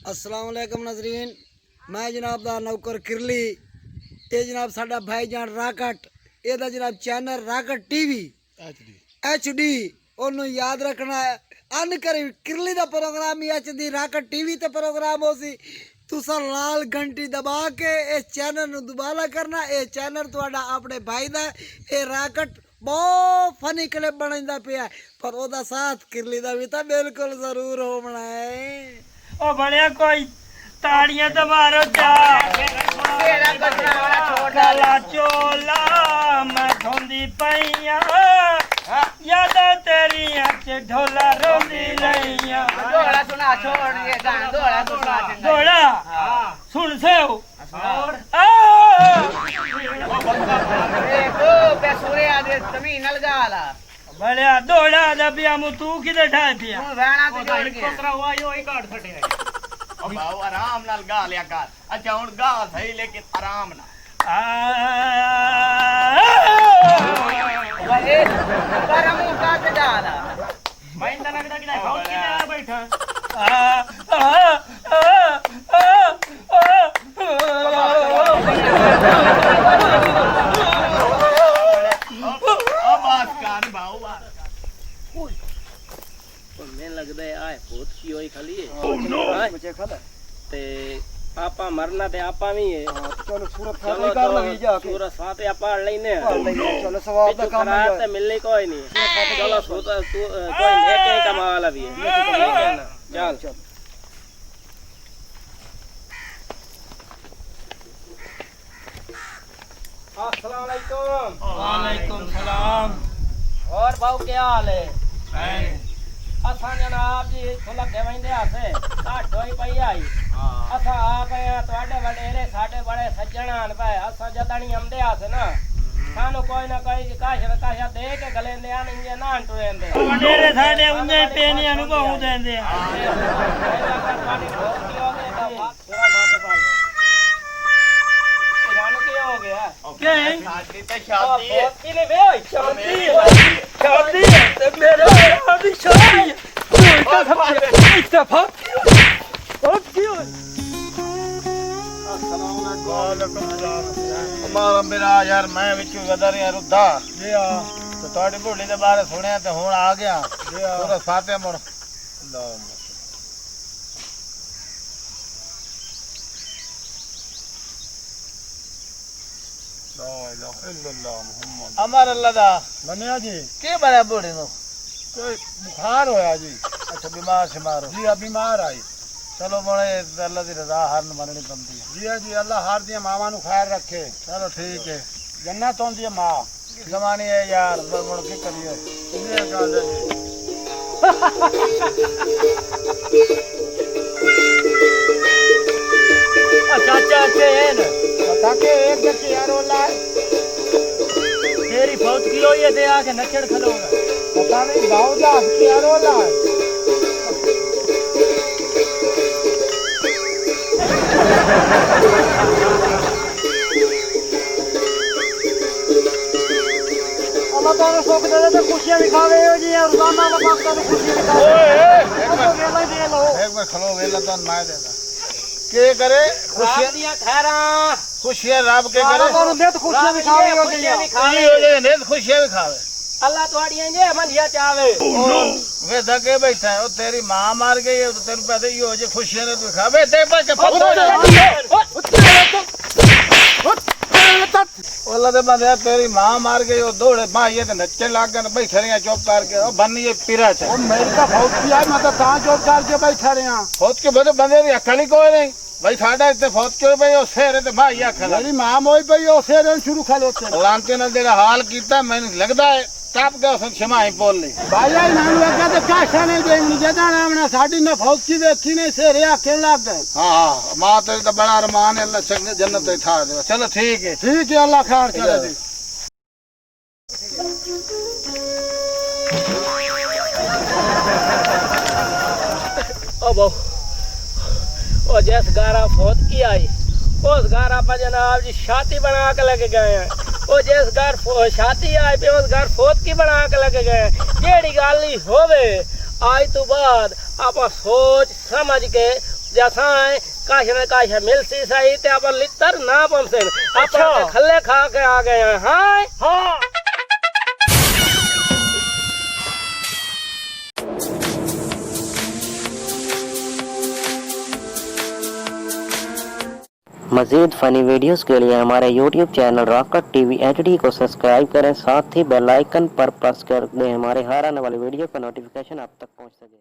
अस्सलाम वालेकुम नाजरीन, मैं जनाब दा नौकर किरली। ये जनाब साडा भाईजान राकट, एदा जनाब चैनल राकट टीवी HD ओनू याद रखना है। अन करे किरली दा प्रोग्राम ही HD राकट टीवी ते प्रोग्राम होसी। तुसा लाल घंटी दबा के इस चैनल नू दुबारा करना। ये चैनल तुहाडा अपने भाई दा। ये राकट बहुत फनी क्लिप बनाइंदा पिया, पर ओदा साथ किरली दा भी तां बिल्कुल जरूर होना है। ओ बड़े कोई ताड़ियां तो मारो चला चोला मैं धोंदी पैया यादा तेरी अच ढोला रोंदी लैया घोड़ा सुन से बड़े दौड़ा दबिया मु तू किधर ढाई पिया आराम नाल गा लिया कर। अच्छा हुन गा सही लेकिन आराम नाल। मैं इंदा लगदा कि बहुत किधर बैठा लगदा है आए बहुत की होई खाली है मुझे खला ते आपा मरना ते आपा भी है। चलो सूरत फातिहा कर लगी जा के सूरत फातिहा पढ़ लेने चलो सवाब दा काम है ते मिलने कोई नहीं। चलो सूरत तू कोई एक एक कमा वाला भी है चल चल। अस्सलाम वालेकुम। वालेकुम सलाम। और भाऊ क्या हाल है? असा जनाब जी थोड़ा देवेंदे आसे ढोई पई आई असा आ गए ਤੁਹਾਡੇ ਵਡੇਰੇ ਸਾਡੇ ਬੜੇ ਸੱਜਣ ਆਣ ਪਏ ਅਸਾਂ ਜਦਣੀ ਆਉਂਦੇ ਆਸੇ ਨਾ ਸਾਨੂੰ ਕੋਈ ਨਾ ਕੋਈ ਕਾਸ਼ਾ ਦੇ ਕੇ ਗਲੇ ਲਿਆ ਨਹੀਂ ਨਾ ਟੁਰੇਂਦੇ ਵਡੇਰੇ ਸਾਡੇ ਉਹਨੇ ਪੇਨੀਆਂ ਨੂੰ ਕਹੂ ਦਿੰਦੇ ਆ ਹੋ ਗਿਆ ਕਿ शादी ते शादी है। ਕੀ ਨੇ ਵੇ ਸ਼ਾਂਤੀ शादी है ते मेरा अभी शादी है कोई का इत्तेफाक क्यों हमारा मेरा यार मैं विच गदर यार उदा जी हां तो ਤੁਹਾਡੀ ਬੁੱਢੀ ਦੇ ਬਾਰੇ ਸੁਣਿਆ ਤੇ ਹੁਣ ਆ ਗਿਆ ਪੂਰਾ ਫਾਤੇ ਮੁੜ अमर अल्लाह दा बनिया जी के बड़ा बूढ़े नो कोई बुखार होया जी। अच्छा बीमार शिमार हो जी अभी बीमार आई। चलो बड़े अल्लाह दी रजा हर मननी बनती है। जी जी अल्लाह हर दिया मावा नु खैर रखे। चलो ठीक है जन्नत होंदी है मां जमानी है यार मुड़ के करिए ये गल है जी। चाचा चेन पता के एक जैसे यार होला तेरी फौत की होई है ते आके नचड़ खलोगा पता नहीं भाव दा यार होला अल्लाह ताला सुख दे ते खुशियां दिखावे हो जी रोजाना अल्लाह पाक ताला खुशियां दिखावे। एक बार खलो वेला तो मैं देता के करे खुशियां ਦੀਆਂ ਖੈਰਾਂ खुशियां रब के अल्लाह करे ताला नित खुशियां दिखावे हो जी। की हो जे ने खुशियां भी खावे ਅੱਲਾ ਤੁਹਾਡੀਆਂ ਜੇ ਮੰਝੀਆਂ ਚਾਵੇ वे धके बैठा है ओ तेरी मां मार गई है तो तेन पता ही हो जे खुशियां ने तू खावे ते पर के ओला दे बंदे तेरी मां मार गई ओ दौड़े मां ये ते नच्चन लाग गए बैठे रहिया चुप करके ओ बन्नी ये पीरा छ ओ मेरी तो फौज की आई मैं तो ता जोब करके बैठा रहा। फौत के बड़े बंदे दी अकल ही कोई नहीं भाई साडा इते फौत क्यों भाई ओ शेर ते मां या खला मेरी मां मोई पई ओ शेरन शुरू खलोते लांते ने तेरा हाल कीता मैंने लगदा है टप गया उस क्षमा ही बोल ली भाई आई नाम लगा तो काशा नहीं दे मुझे दाना साडी ने फौज की देखी नहीं शेरे आखे लग गए। हां मां तेरी तो बड़ा अरमान है अल्लाह संग जन्नत में ठा दे चलो ठीक है ठीक है अल्लाह खैर करे जी। ओ बहु ओ जैस गारा फौत की आई उस गारा पर जनाब जी शादी बना के लगे गए हैं। वो जिस घर शादी आई पे उस घर फोत की बना के लगे गए जेड़ी गल ही होवे आज तो बाद आप सोच समझ के जैसा काश न काश मिलती सही ते अपन लितर ना पमसे अच्छा। अपन खल्ले खा के आ गए हैं हाँ हाँ मज़ीद फ़नी वीडियोस के लिए हमारे YouTube channel rocket TV HD को सब्सक्राइब करें, साथ ही बेल आइकन पर प्रेस कर दें हमारे हर आने वाली वीडियो का नोटिफिकेशन आप तक पहुंच सके।